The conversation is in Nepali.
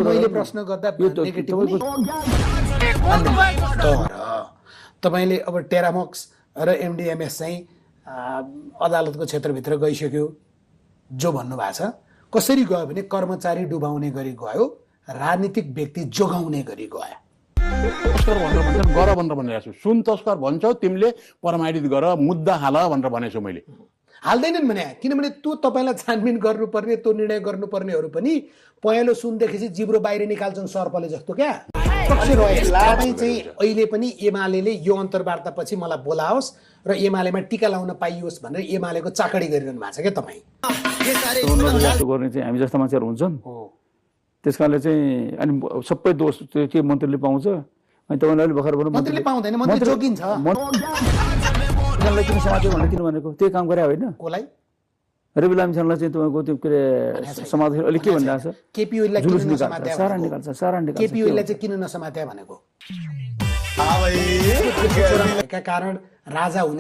मैले प्रश्न गर्दा नेगेटिभ तर तपाईले अब टेरामक्स र एमडिएमएस चाहिँ अदालतको क्षेत्रभित्र गइसक्यो जो भन्नुभएको छ कसरी गयो भने कर्मचारी डुबाउने गरी गयो राजनीतिक व्यक्ति जोगाउने गरी गयो तस्कर भनेर भन्छन् गर भनेर भनिरहेको छु सुन तस्कर भन्छौ तिमीले प्रमाणित गर मुद्दा हाल भनेर भनेको छु मैले हाल्दैनन् भने किनभने त्यो तपाईलाई छानबिन गर्नुपर्ने त्यो निर्णय गर्नुपर्नेहरू पनि पहेँलो सुनदेखि जिब्रो बाहिर निकाल्छन् सर्पले जस्तो क्या तपाईँ चाहिँ अहिले पनि एमाले यो अन्तर्वार्ता पछि मलाई बोलाओस् र एमालेमा टीका लाउन पाइयोस् भनेर एमालेको चाकडी गरिरहनु भएको छ क्या तपाईँ गर्ने चाहिँ हामी जस्ता मान्छेहरू हुन्छन् त्यस कारणले चाहिँ अनि सबै दोष के मन्त्रीले पाउँछ अनि तपाईँले भर्खर भन्नु मन्त्रीले पाउँदैन मन्त्री जोगिन्छ किन समाजसेवा भनेर किन भनेको त्यही काम गरे होइन कोलाई रवि लामिछानेलाई चाहिँ तपाईँको त्यो के अरे समाज अहिले के भनिरहेको छ केपी ओलीलाई जुलुस किन निकाल्छ नसमात्या सारा निकाल्छ केपी ओलीलाई चाहिँ किन नसमात्या भनेको कारण राजा हुने